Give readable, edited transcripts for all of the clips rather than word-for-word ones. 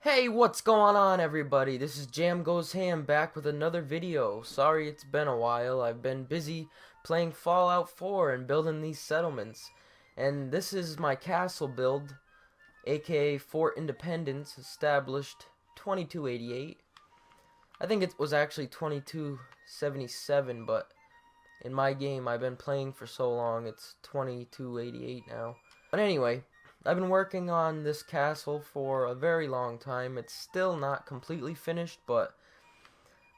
Hey, what's going on, everybody? This is Jam Goes Ham back with another video. Sorry it's been a while. I've been busy playing Fallout 4 and building these settlements. And this is my castle build, aka Fort Independence, established 2288. I think it was actually 2277, but in my game I've been playing for so long, it's 2288 now. But anyway, I've been working on this castle for a very long time. It's still not completely finished, but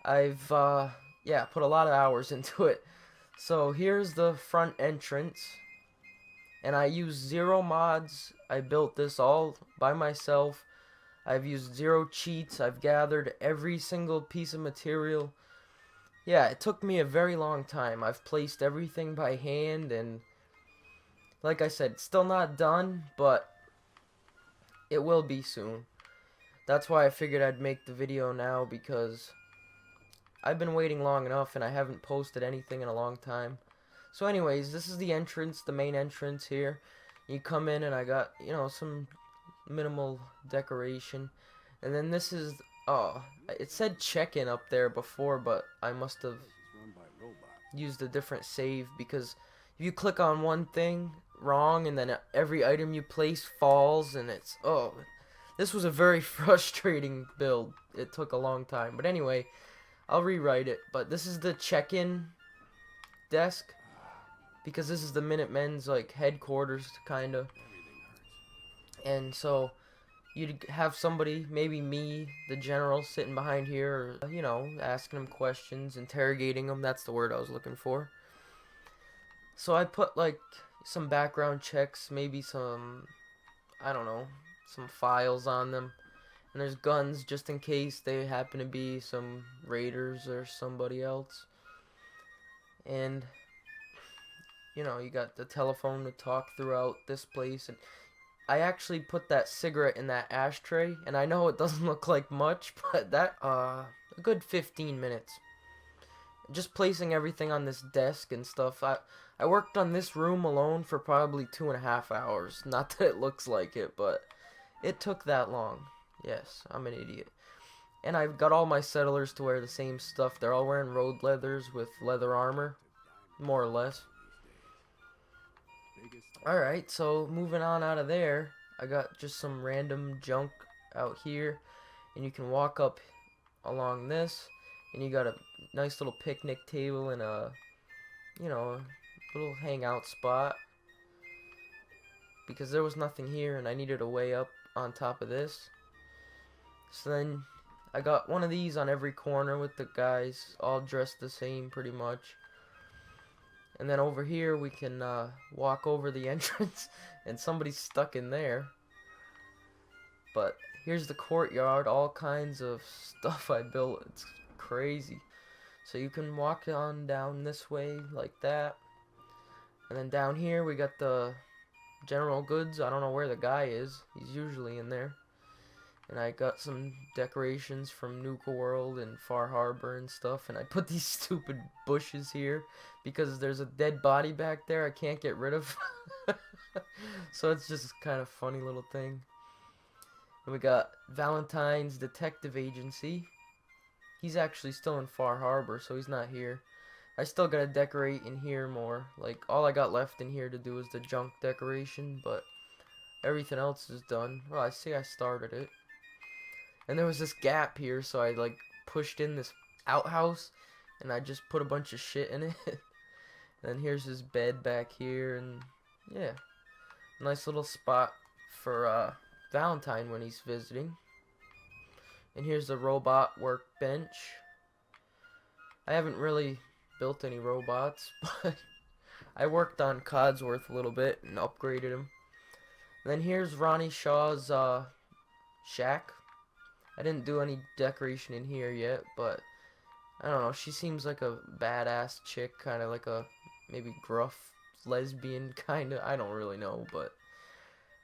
I've yeah, put a lot of hours into it. So here's the front entrance, and I used zero mods. I built this all by myself. I've used zero cheats. I've gathered every single piece of material. Yeah, it took me a very long time. I've placed everything by hand, and like I said, it's still not done, but it will be soon. That's why I figured I'd make the video now, because I've been waiting long enough and I haven't posted anything in a long time. So anyways, this is the entrance, the main entrance here. You come in and I got, some minimal decoration. And then this is, oh, it said check-in up there before, but I must have used a different save, because if you click on one thing wrong and then every item you place falls, and it's, oh, this was a very frustrating build. It took a long time. But anyway, I'll rewrite it. But this is the check-in desk, because this is the Minutemen's, like, headquarters, kind of. And so you'd have somebody, maybe me, the general, sitting behind here, or, asking them questions, interrogating them. That's the word I was looking for. So I put, like, some background checks, maybe some, I don't know, some files on them. And there's guns just in case they happen to be some raiders or somebody else. And, you got the telephone to talk throughout this place. And I actually put that cigarette in that ashtray. And I know it doesn't look like much, but that, a good 15 minutes. Just placing everything on this desk and stuff. I worked on this room alone for probably 2.5 hours. Not that it looks like it, but it took that long. Yes, I'm an idiot. And I've got all my settlers to wear the same stuff. They're all wearing road leathers with leather armor, more or less. Alright, so moving on out of there, I got just some random junk out here. And you can walk up along this, and you got a nice little picnic table and a, little hangout spot. Because there was nothing here and I needed a way up on top of this. So then I got one of these on every corner with the guys all dressed the same pretty much. And then over here we can walk over the entrance and somebody's stuck in there. But here's the courtyard, all kinds of stuff I built. It's crazy. So you can walk on down this way like that. And then down here we got the general goods. I don't know where the guy is. He's usually in there. And I got some decorations from Nuka World and Far Harbor and stuff. And I put these stupid bushes here because there's a dead body back there I can't get rid of. So it's just kind of funny little thing. And we got Valentine's Detective Agency. He's actually still in Far Harbor, so he's not here. I still gotta decorate in here more. Like, all I got left in here to do is the junk decoration, but everything else is done. Well, I see I started it. And there was this gap here, so I, like, pushed in this outhouse, and I just put a bunch of shit in it. And then here's his bed back here, and, yeah. Nice little spot for, Valentine when he's visiting. And here's the robot workbench. I haven't really built any robots, but I worked on Codsworth a little bit and upgraded him. And then here's Ronnie Shaw's shack. I didn't do any decoration in here yet, but I don't know. She seems like a badass chick, kind of like a maybe gruff lesbian kind of. I don't really know, but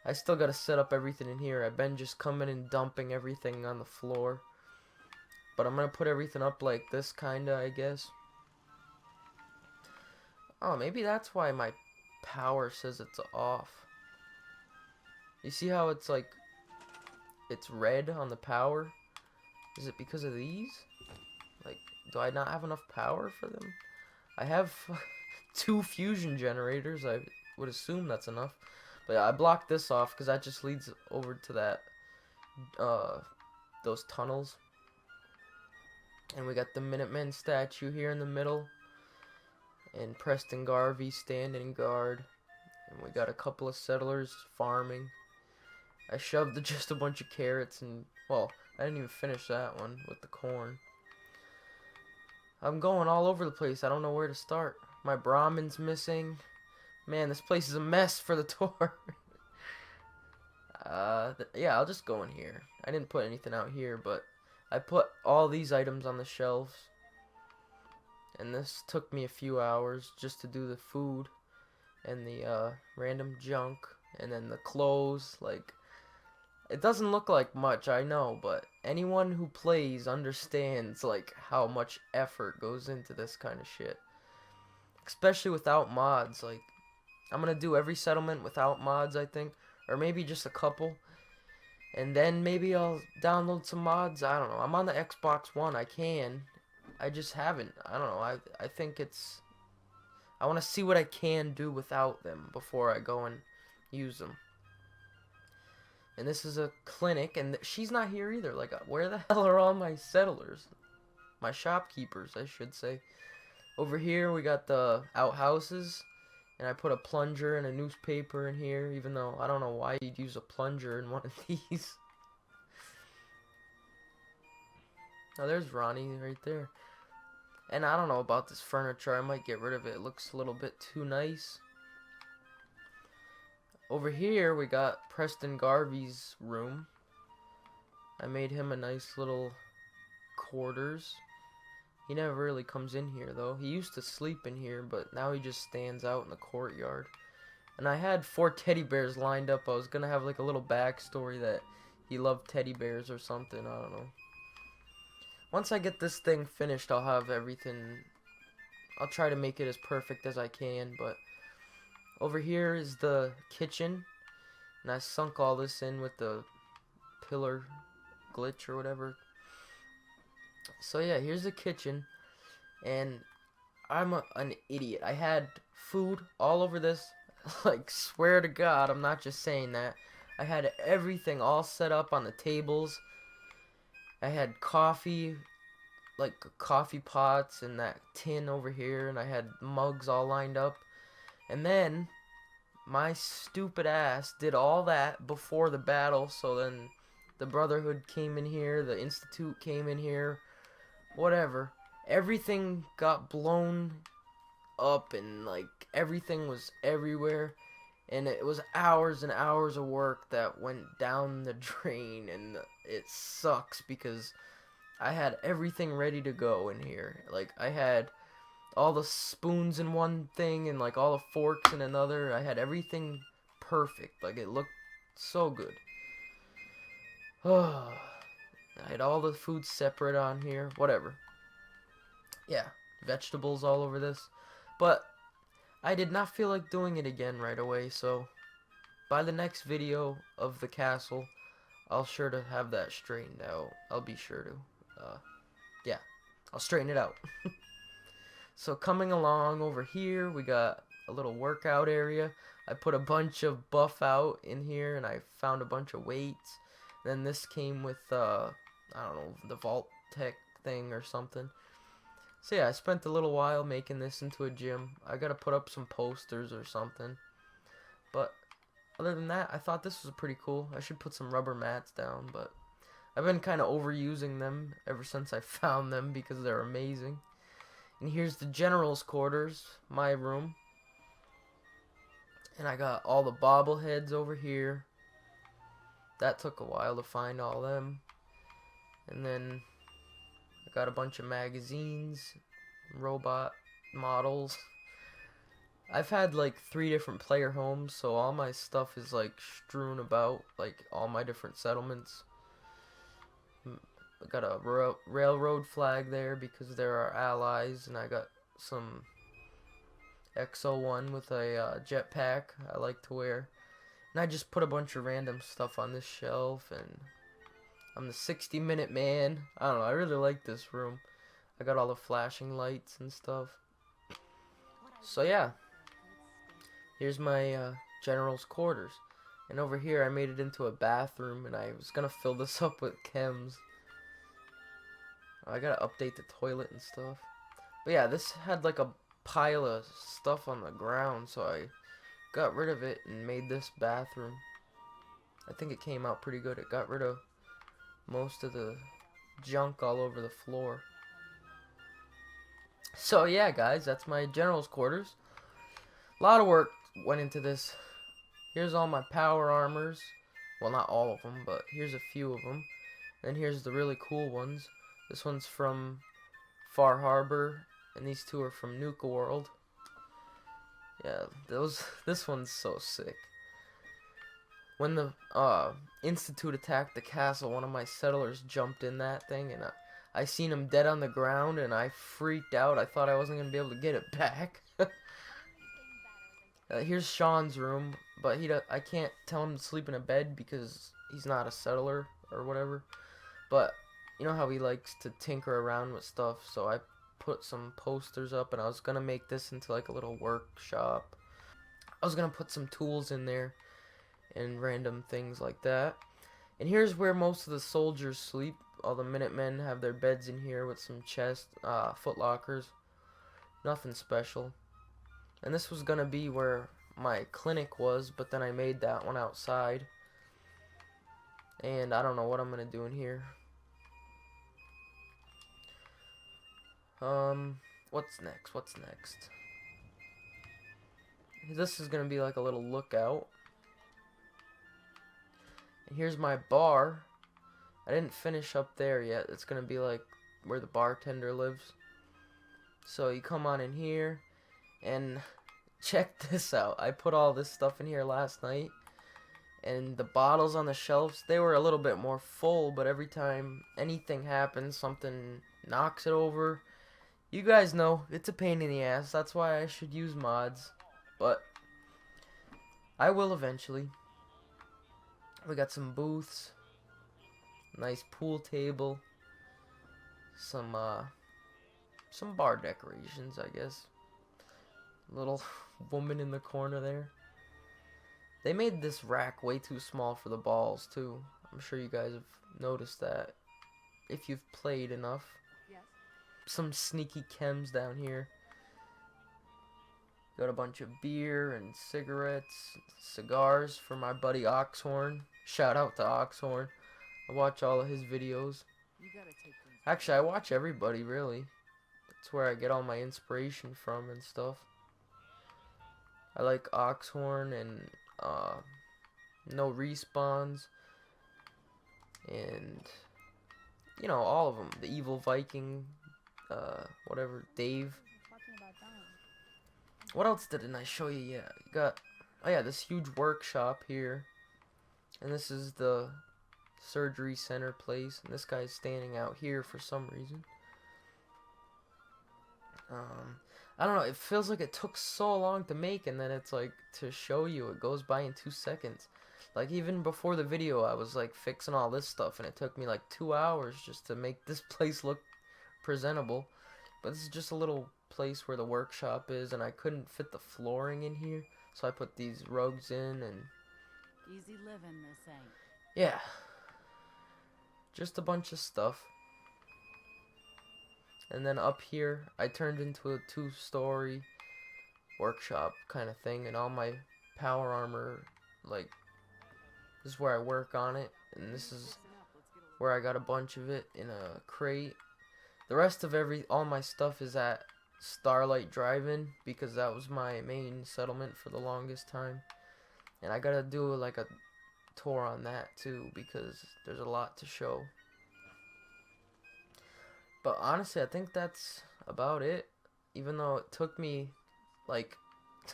I still got to set up everything in here. I've been just coming and dumping everything on the floor. But I'm going to put everything up like this, kind of, I guess. Oh, maybe that's why my power says it's off. You see how it's like it's red on the power. Is it because of these? Like, do I not have enough power for them? I have 2 fusion generators. I would assume that's enough. But yeah, I blocked this off because that just leads over to that, those tunnels. And we got the Minutemen statue here in the middle. And Preston Garvey standing guard. And we got a couple of settlers farming. I shoved just a bunch of carrots and, well, I didn't even finish that one with the corn. I'm going all over the place. I don't know where to start. My Brahmin's missing. Man, this place is a mess for the tour. Yeah, I'll just go in here. I didn't put anything out here, but I put all these items on the shelves. And this took me a few hours just to do the food and the random junk and then the clothes. Like, it doesn't look like much, I know, but anyone who plays understands like how much effort goes into this kind of shit. Especially without mods. Like, I'm gonna do every settlement without mods, I think, or maybe just a couple. And then maybe I'll download some mods. I don't know. I'm on the Xbox One. I can. I just haven't. I don't know. I think it's... I want to see what I can do without them before I go and use them. And this is a clinic, and she's not here either. Like, where the hell are all my settlers? My shopkeepers, I should say. Over here, we got the outhouses. And I put a plunger and a newspaper in here, even though I don't know why you'd use a plunger in one of these. Oh, there's Ronnie right there. And I don't know about this furniture. I might get rid of it. It looks a little bit too nice. Over here, we got Preston Garvey's room. I made him a nice little quarters. He never really comes in here, though. He used to sleep in here, but now he just stands out in the courtyard. And I had 4 teddy bears lined up. I was going to have like a little backstory that he loved teddy bears or something. I don't know. Once I get this thing finished, I'll have everything. I'll try to make it as perfect as I can, but over here is the kitchen. And I sunk all this in with the pillar glitch or whatever. So yeah, here's the kitchen, and I'm an idiot. I had food all over this, like, swear to God, I'm not just saying that. I had everything all set up on the tables. I had coffee, like coffee pots and that tin over here, and I had mugs all lined up. And then my stupid ass did all that before the battle, so then the Brotherhood came in here, the Institute came in here. Whatever. Everything got blown up and like everything was everywhere. And it was hours and hours of work that went down the drain. And it sucks because I had everything ready to go in here. Like, I had all the spoons in one thing and like all the forks in another. I had everything perfect. Like, it looked so good. I had all the food separate on here. Whatever. Yeah, vegetables all over this. But I did not feel like doing it again right away, so by the next video of the castle, I'll sure to have that straightened out. I'll be sure to. Yeah, I'll straighten it out. So coming along over here, we got a little workout area. I put a bunch of buff out in here, and I found a bunch of weights. Then this came with, I don't know, the Vault Tech thing or something. So yeah, I spent a little while making this into a gym. I gotta put up some posters or something. But other than that, I thought this was pretty cool. I should put some rubber mats down, but I've been kind of overusing them ever since I found them because they're amazing. And here's the general's quarters, my room. And I got all the bobbleheads over here. That took a while to find all them. And then I got a bunch of magazines, robot models. I've had like 3 different player homes, so all my stuff is like strewn about, like all my different settlements. I got a railroad flag there because they're our allies, and I got some X01 with a jetpack I like to wear. And I just put a bunch of random stuff on this shelf, and I'm the 60-minute man. I don't know, I really like this room. I got all the flashing lights and stuff. So yeah, here's my general's quarters. And over here I made it into a bathroom, and I was gonna fill this up with chems. I gotta update the toilet and stuff. But yeah, this had like a pile of stuff on the ground, so I got rid of it and made this bathroom. I think it came out pretty good. It got rid of most of the junk all over the floor. So yeah, guys, that's my general's quarters. A lot of work went into this. Here's all my power armors. Well, not all of them, but here's a few of them. And here's the really cool ones. This one's from Far Harbor, and these two are from Nuka World. Yeah, this one's so sick. When the Institute attacked the castle, one of my settlers jumped in that thing, and I seen him dead on the ground, and I freaked out. I thought I wasn't gonna be able to get it back. Here's Sean's room, but I can't tell him to sleep in a bed because he's not a settler or whatever. But you know how he likes to tinker around with stuff, so I put some posters up, and I was gonna make this into like a little workshop. I was gonna put some tools in there and random things like that. And here's where most of the soldiers sleep. All the Minutemen have their beds in here with some chest, foot lockers. Nothing special. And this was gonna be where my clinic was, but then I made that one outside. And I don't know what I'm gonna do in here. What's next? What's next? This is gonna be like a little lookout. And here's my bar. I didn't finish up there yet. It's gonna be like where the bartender lives. So you come on in here, and check this out. I put all this stuff in here last night, and the bottles on the shelves, they were a little bit more full, but every time anything happens, something knocks it over. You guys know, it's a pain in the ass. That's why I should use mods, but I will eventually. We got some booths, nice pool table, some bar decorations, I guess. Little woman in the corner there. They made this rack way too small for the balls too. I'm sure you guys have noticed that if you've played enough. Yes. Some sneaky chems down here. Got a bunch of beer and cigarettes, cigars for my buddy Oxhorn. Shout out to Oxhorn. I watch all of his videos. Actually, I watch everybody, really. That's where I get all my inspiration from and stuff. I like Oxhorn and No Respawns, and you know, all of them. The Evil Viking, whatever, Dave. What else didn't I show you yet? You got, oh yeah, this huge workshop here, and this is the surgery center place, and this guy's standing out here for some reason. I don't know, it feels like it took so long to make, and then it's like, to show you, it goes by in 2 seconds. Like, even before the video, I was like fixing all this stuff, and it took me like 2 hours just to make this place look presentable. But this is just a little place where the workshop is, and I couldn't fit the flooring in here, so I put these rugs in, and easy living, this ain't. Yeah, just a bunch of stuff. And then up here, I turned into a 2-story workshop kind of thing, and all my power armor, like, this is where I work on it, and this is where I got a bunch of it in a crate. The rest of all my stuff is at Starlight Drive-In, because that was my main settlement for the longest time. And I gotta do like a tour on that too, because there's a lot to show. But honestly, I think that's about it. Even though it took me like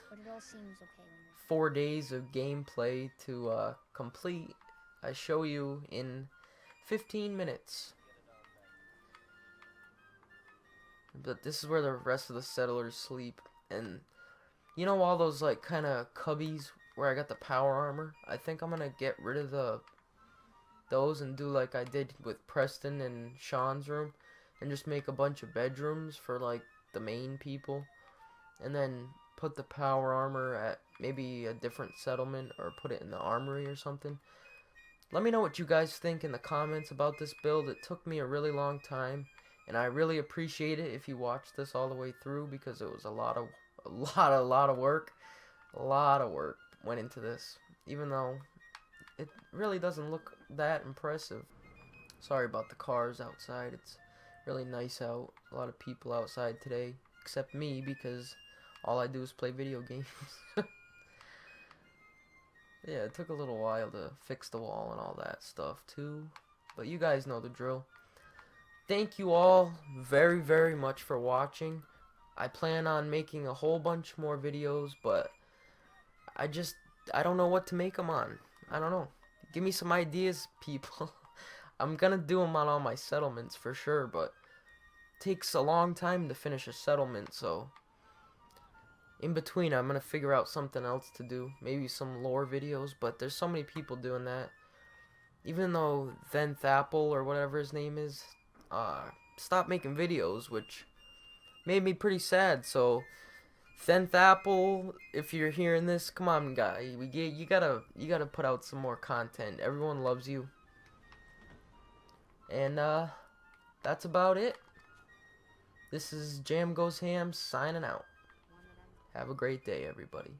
but it all seems okay 4 days of gameplay to complete, I show you in 15 minutes. But this is where the rest of the settlers sleep. And you know all those like kind of cubbies where I got the power armor? I think I'm gonna get rid of those and do like I did with Preston and Sean's room, and just make a bunch of bedrooms for like the main people, and then put the power armor at maybe a different settlement or put it in the armory or something. Let me know what you guys think in the comments about this build. It took me a really long time, and I really appreciate it if you watched this all the way through, because it was a lot of work. A lot of work went into this, even though it really doesn't look that impressive. Sorry about the cars outside. It's really nice out. A lot of people outside today, except me, because all I do is play video games. Yeah, it took a little while to fix the wall and all that stuff too, but you guys know the drill. Thank you all very, very much for watching. I plan on making a whole bunch more videos, but I don't know what to make them on. I don't know. Give me some ideas, people. I'm gonna do them on all my settlements for sure, but it takes a long time to finish a settlement, so in between I'm gonna figure out something else to do. Maybe some lore videos, but there's so many people doing that. Even though Then Thapple or whatever his name is stopped making videos, which made me pretty sad. So Then Thapple, if you're hearing this, come on guy, you gotta put out some more content. Everyone loves you. And that's about it. This is Jam Goes Ham signing out. Have a great day, everybody.